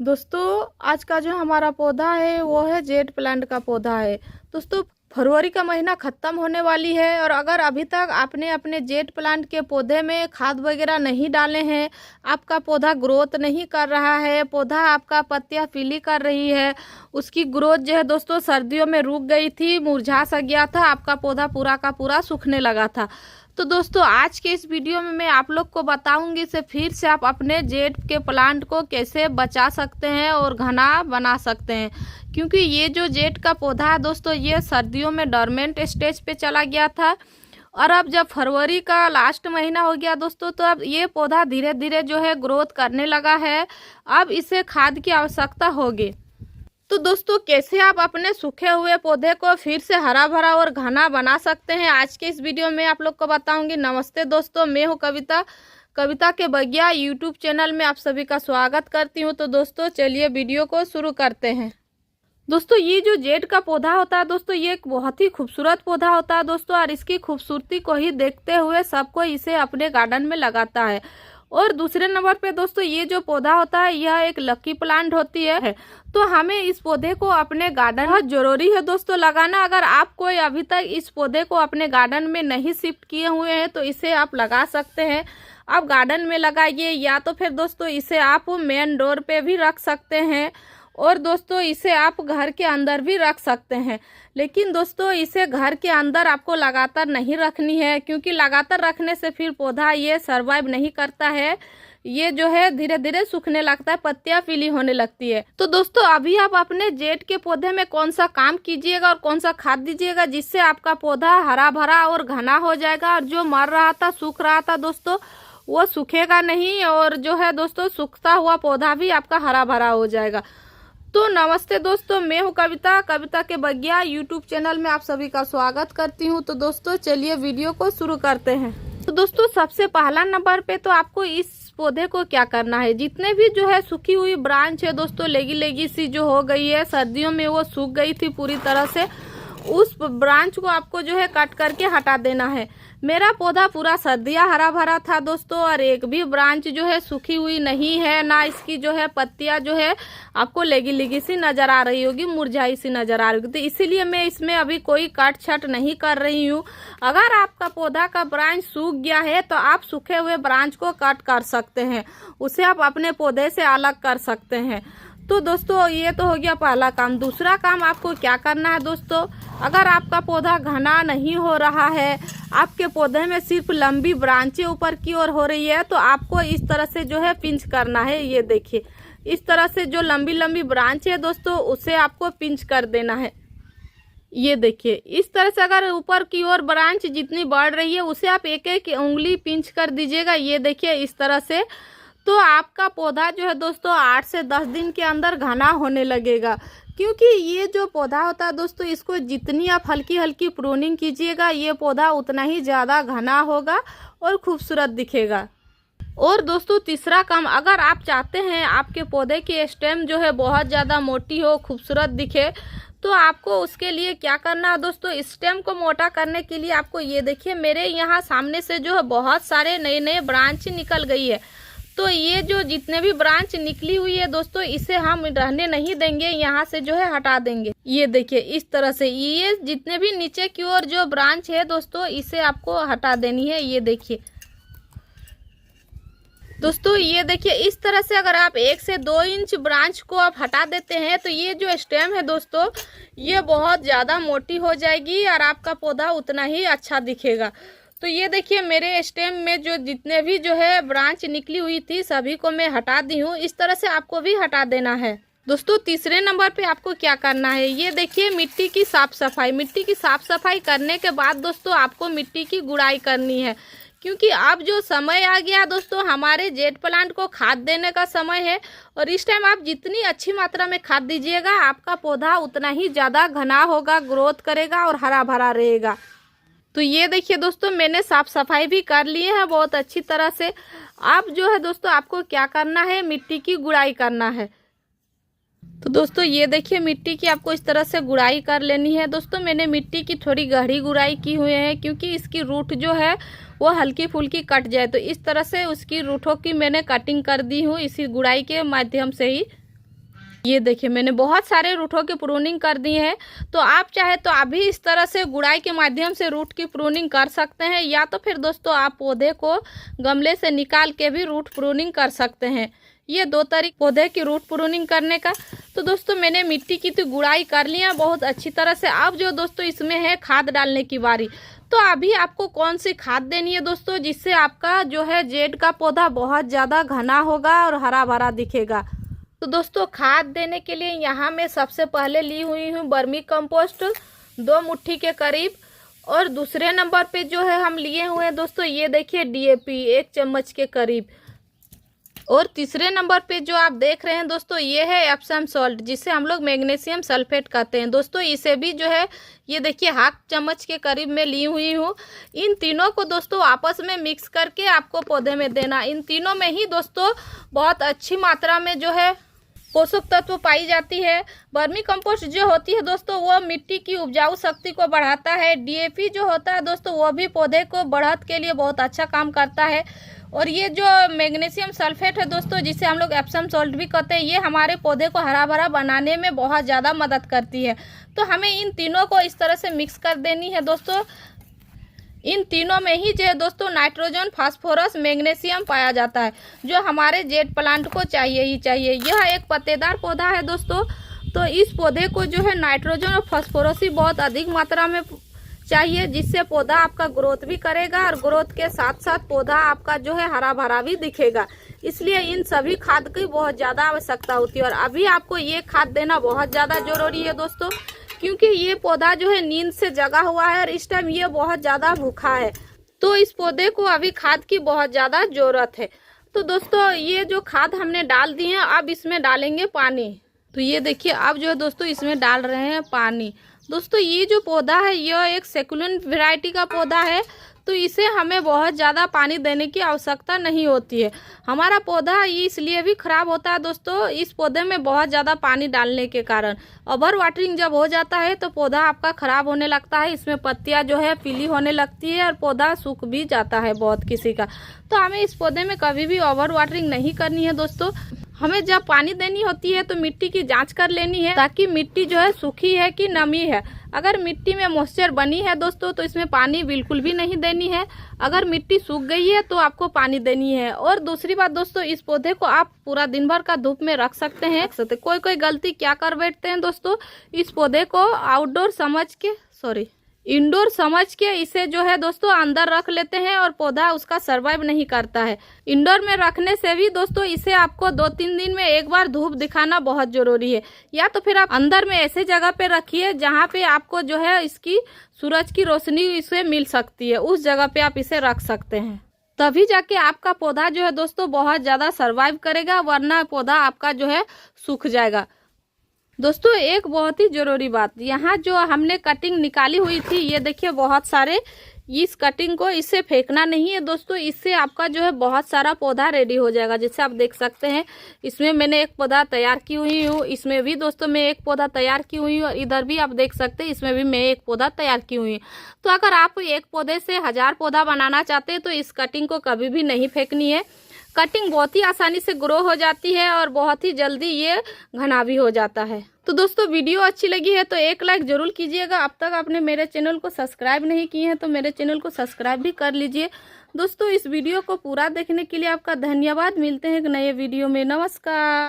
दोस्तों आज का जो हमारा पौधा है वो है जेट प्लांट का पौधा है। दोस्तों फरवरी का महीना ख़त्म होने वाली है और अगर अभी तक आपने अपने जेट प्लांट के पौधे में खाद वगैरह नहीं डाले हैं, आपका पौधा ग्रोथ नहीं कर रहा है, पौधा आपका पत्तियां पीली कर रही है, उसकी ग्रोथ जो है दोस्तों सर्दियों में रुक गई थी, मुरझा सा गया था, आपका पौधा पूरा का पूरा सूखने लगा था। तो दोस्तों आज के इस वीडियो में मैं आप लोग को बताऊंगी से फिर से आप अपने जेट के प्लांट को कैसे बचा सकते हैं और घना बना सकते हैं, क्योंकि ये जो जेट का पौधा है दोस्तों ये सर्दियों में डोरमेंट स्टेज पे चला गया था और अब जब फरवरी का लास्ट महीना हो गया दोस्तों तो अब ये पौधा धीरे धीरे जो है ग्रोथ करने लगा है। अब इसे खाद की आवश्यकता होगी। तो दोस्तों कैसे आप अपने सूखे हुए पौधे को फिर से हरा भरा और घना बना सकते हैं, आज के इस वीडियो में आप लोग को बताऊंगी। नमस्ते दोस्तों, मैं हूं कविता, कविता के बगिया यूट्यूब चैनल में आप सभी का स्वागत करती हूं। तो दोस्तों चलिए वीडियो को शुरू करते हैं। दोस्तों ये जो जेट का पौधा होता है दोस्तों ये एक बहुत ही खूबसूरत पौधा होता है दोस्तों, और इसकी खूबसूरती को ही देखते हुए सबको इसे अपने गार्डन में लगाता है। और दूसरे नंबर पे दोस्तों ये जो पौधा होता है यह एक लकी प्लांट होती है, तो हमें इस पौधे को अपने गार्डन बहुत जरूरी है दोस्तों लगाना। अगर आप कोई अभी तक इस पौधे को अपने गार्डन में नहीं शिफ्ट किए हुए हैं तो इसे आप लगा सकते हैं। आप गार्डन में लगाइए या तो फिर दोस्तों इसे आप मेन डोर पे भी रख सकते हैं और दोस्तों इसे आप घर के अंदर भी रख सकते हैं। लेकिन दोस्तों इसे घर के अंदर आपको लगातार नहीं रखनी है, क्योंकि लगातार रखने से फिर पौधा ये सरवाइव नहीं करता है, ये जो है धीरे धीरे सूखने लगता है, पत्तियां पीली होने लगती है। तो दोस्तों अभी आप अपने जेट के पौधे में कौन सा काम कीजिएगा और कौन सा खाद दीजिएगा जिससे आपका पौधा हरा भरा और घना हो जाएगा, और जो मर रहा था सूख रहा था दोस्तों वो सूखेगा नहीं, और जो है दोस्तों सूखता हुआ पौधा भी आपका हरा भरा हो जाएगा। तो नमस्ते दोस्तों, मैं हूं कविता, कविता के बगिया यूट्यूब चैनल में आप सभी का स्वागत करती हूं। तो दोस्तों चलिए वीडियो को शुरू करते हैं। तो दोस्तों सबसे पहला नंबर पे तो आपको इस पौधे को क्या करना है, जितने भी जो है सूखी हुई ब्रांच है दोस्तों, लेगी लेगी सी जो हो गई है, सर्दियों में वो सूख गई थी पूरी तरह से, उस ब्रांच को आपको जो है कट करके हटा देना है। मेरा पौधा पूरा सर्दियाँ हरा भरा था दोस्तों, और एक भी ब्रांच जो है सूखी हुई नहीं है, ना इसकी जो है पत्तियां जो है आपको लेगी लेगी सी नजर आ रही होगी, मुरझाई सी नजर आ रही होगी। तो इसीलिए मैं इसमें अभी कोई कट छट नहीं कर रही हूँ। अगर आपका पौधा का ब्रांच सूख गया है तो आप सूखे हुए ब्रांच को कट कर सकते हैं, उसे आप अपने पौधे से अलग कर सकते हैं। तो दोस्तों ये तो हो गया पहला काम। दूसरा काम आपको क्या करना है दोस्तों, अगर आपका पौधा घना नहीं हो रहा है, आपके पौधे में सिर्फ लंबी ब्रांचें ऊपर की ओर हो रही है, तो आपको इस तरह से जो है पिंच करना है। ये देखिए इस तरह से जो लंबी लंबी ब्रांच है दोस्तों उसे आपको पिंच कर देना है। ये देखिए इस तरह से अगर ऊपर की ओर ब्रांच जितनी बढ़ रही है उसे आप एक एक उंगली पिंच कर दीजिएगा। ये देखिए इस तरह से, तो आपका पौधा जो है दोस्तों 8 से 10 दिन के अंदर घना होने लगेगा। क्योंकि ये जो पौधा होता है दोस्तों इसको जितनी आप हल्की हल्की प्रूनिंग कीजिएगा ये पौधा उतना ही ज़्यादा घना होगा और खूबसूरत दिखेगा। और दोस्तों तीसरा काम, अगर आप चाहते हैं आपके पौधे की स्टेम जो है बहुत ज़्यादा मोटी हो, खूबसूरत दिखे, तो आपको उसके लिए क्या करना है दोस्तों, स्टेम को मोटा करने के लिए आपको ये देखिए मेरे यहाँ सामने से जो है बहुत सारे नए नए ब्रांच निकल गई है। तो ये जो जितने भी ब्रांच निकली हुई है दोस्तों इसे हम रहने नहीं देंगे, यहाँ से जो है हटा देंगे। ये देखिए इस तरह से ये जितने भी नीचे की ओर जो ब्रांच है दोस्तों इसे आपको हटा देनी है। ये देखिए दोस्तों, ये देखिए इस तरह से अगर आप 1 से 2 इंच ब्रांच को आप हटा देते हैं तो ये जो स्टेम है दोस्तों ये बहुत ज़्यादा मोटी हो जाएगी और आपका पौधा उतना ही अच्छा दिखेगा। तो ये देखिए मेरे स्टेम में जो जितने भी जो है ब्रांच निकली हुई थी सभी को मैं हटा दी हूँ। इस तरह से आपको भी हटा देना है। दोस्तों तीसरे नंबर पे आपको क्या करना है, ये देखिए मिट्टी की साफ सफाई। मिट्टी की साफ सफाई करने के बाद दोस्तों आपको मिट्टी की गुड़ाई करनी है, क्योंकि अब जो समय आ गया दोस्तों हमारे जेट प्लांट को खाद देने का समय है, और इस टाइम आप जितनी अच्छी मात्रा में खाद दीजिएगा आपका पौधा उतना ही ज़्यादा घना होगा, ग्रोथ करेगा और हरा भरा रहेगा। तो ये देखिए दोस्तों मैंने साफ सफाई भी कर लिए है बहुत अच्छी तरह से। अब जो है दोस्तों आपको क्या करना है, मिट्टी की गुड़ाई करना है। तो दोस्तों ये देखिए मिट्टी की आपको इस तरह से गुड़ाई कर लेनी है। दोस्तों मैंने मिट्टी की थोड़ी गहरी गुड़ाई की हुई है, क्योंकि इसकी रूट जो है वो हल्की फुल्की कट जाए, तो इस तरह से उसकी रूटों की मैंने कटिंग कर दी हूँ इसी गुड़ाई के माध्यम से ही। ये देखिए मैंने बहुत सारे रूटों की प्रूनिंग कर दी है। तो आप चाहे तो अभी इस तरह से गुड़ाई के माध्यम से रूट की प्रूनिंग कर सकते हैं, या तो फिर दोस्तों आप पौधे को गमले से निकाल के भी रूट प्रूनिंग कर सकते हैं। ये दो तरीके पौधे की रूट प्रूनिंग करने का। तो दोस्तों मैंने मिट्टी की तो गुड़ाई कर लिया बहुत अच्छी तरह से। अब जो दोस्तों इसमें है खाद डालने की बारी। तो अभी आपको कौन सी खाद देनी है दोस्तों, जिससे आपका जो है जेड का पौधा बहुत ज़्यादा घना होगा और हरा भरा दिखेगा। तो दोस्तों खाद देने के लिए यहाँ मैं सबसे पहले ली हुई हूँ वर्मी कंपोस्ट 2 मुट्ठी के करीब, और दूसरे नंबर पे जो है हम लिए हुए हैं दोस्तों ये देखिए डीएपी 1 चम्मच के करीब, और तीसरे नंबर पे जो आप देख रहे हैं दोस्तों ये है एप्सम सॉल्ट, जिसे हम लोग मैग्नीशियम सल्फेट कहते हैं दोस्तों। इसे भी जो है ये देखिए 1/2 चम्मच के करीब में ली हुई हूँ। इन तीनों को दोस्तों आपस में मिक्स करके आपको पौधे में देना। इन तीनों में ही दोस्तों बहुत अच्छी मात्रा में जो है पोषक तत्व पाई जाती है। वर्मी कंपोस्ट जो होती है दोस्तों वो मिट्टी की उपजाऊ शक्ति को बढ़ाता है। डीएपी जो होता है दोस्तों वो भी पौधे को बढ़त के लिए बहुत अच्छा काम करता है। और ये जो मैग्नीशियम सल्फेट है दोस्तों, जिसे हम लोग एप्सम सॉल्ट भी कहते हैं, ये हमारे पौधे को हरा भरा बनाने में बहुत ज़्यादा मदद करती है। तो हमें इन तीनों को इस तरह से मिक्स कर देनी है दोस्तों। इन तीनों में ही जो है दोस्तों नाइट्रोजन, फास्फोरस, मैग्नीशियम पाया जाता है, जो हमारे जेड प्लांट को चाहिए ही चाहिए। यह एक पत्तेदार पौधा है दोस्तों, तो इस पौधे को जो है नाइट्रोजन और फास्फोरस ही बहुत अधिक मात्रा में चाहिए, जिससे पौधा आपका ग्रोथ भी करेगा और ग्रोथ के साथ साथ पौधा आपका जो है हरा भरा भी दिखेगा। इसलिए इन सभी खाद की बहुत ज़्यादा आवश्यकता होती है। और अभी आपको ये खाद देना बहुत ज़्यादा जरूरी है दोस्तों, क्योंकि ये पौधा जो है नींद से जगा हुआ है और इस टाइम ये बहुत ज़्यादा भूखा है। तो इस पौधे को अभी खाद की बहुत ज़्यादा ज़रूरत है। तो दोस्तों ये जो खाद हमने डाल दी है, अब इसमें डालेंगे पानी। तो ये देखिए अब जो है दोस्तों इसमें डाल रहे हैं पानी। दोस्तों ये जो पौधा है यह एक सेकुलेंट वैरायटी का पौधा है, तो इसे हमें बहुत ज़्यादा पानी देने की आवश्यकता नहीं होती है। हमारा पौधा ये इसलिए भी ख़राब होता है दोस्तों, इस पौधे में बहुत ज़्यादा पानी डालने के कारण ओवर वाटरिंग जब हो जाता है तो पौधा आपका ख़राब होने लगता है। इसमें पत्तियां जो है पीली होने लगती है और पौधा सूख भी जाता है बहुत किसी का। तो हमें इस पौधे में कभी भी ओवर वाटरिंग नहीं करनी है दोस्तों। हमें जब पानी देनी होती है तो मिट्टी की जांच कर लेनी है, ताकि मिट्टी जो है सूखी है कि नमी है। अगर मिट्टी में मॉइस्चर बनी है दोस्तों तो इसमें पानी बिल्कुल भी नहीं देनी है। अगर मिट्टी सूख गई है तो आपको पानी देनी है। और दूसरी बात दोस्तों, इस पौधे को आप पूरा दिन भर का धूप में रख सकते हैं। कोई गलती क्या कर बैठते हैं दोस्तों, इस पौधे को इंडोर समझ के इसे जो है दोस्तों अंदर रख लेते हैं और पौधा उसका सरवाइव नहीं करता है। इंडोर में रखने से भी दोस्तों इसे आपको 2-3 दिन में एक बार धूप दिखाना बहुत जरूरी है, या तो फिर आप अंदर में ऐसे जगह पे रखिए जहाँ पे आपको जो है इसकी सूरज की रोशनी इसे मिल सकती है, उस जगह पे आप इसे रख सकते हैं। तभी जाके आपका पौधा जो है दोस्तों बहुत ज़्यादा सरवाइव करेगा, वरना पौधा आपका जो है सूख जाएगा। दोस्तों एक बहुत ही ज़रूरी बात, यहाँ जो हमने कटिंग निकाली हुई थी ये देखिए बहुत सारे, इस कटिंग को इससे फेंकना नहीं है दोस्तों, इससे आपका जो है बहुत सारा पौधा रेडी हो जाएगा। जैसे आप देख सकते हैं इसमें मैंने एक पौधा तैयार की हुई हूँ, इसमें भी दोस्तों मैं एक पौधा तैयार की हुई हूँ, और इधर भी आप देख सकते हैं इसमें भी मैं एक पौधा तैयार की हुई हूँ। तो अगर आप एक पौधे से 1000 पौधा बनाना चाहते हैं तो इस कटिंग को कभी भी नहीं फेंकनी है। कटिंग बहुत ही आसानी से ग्रो हो जाती है और बहुत ही जल्दी ये घना भी हो जाता है। तो दोस्तों वीडियो अच्छी लगी है तो एक लाइक जरूर कीजिएगा। अब तक आपने मेरे चैनल को सब्सक्राइब नहीं किए हैं तो मेरे चैनल को सब्सक्राइब भी कर लीजिए। दोस्तों इस वीडियो को पूरा देखने के लिए आपका धन्यवाद। मिलते हैं एक नए वीडियो में। नमस्कार।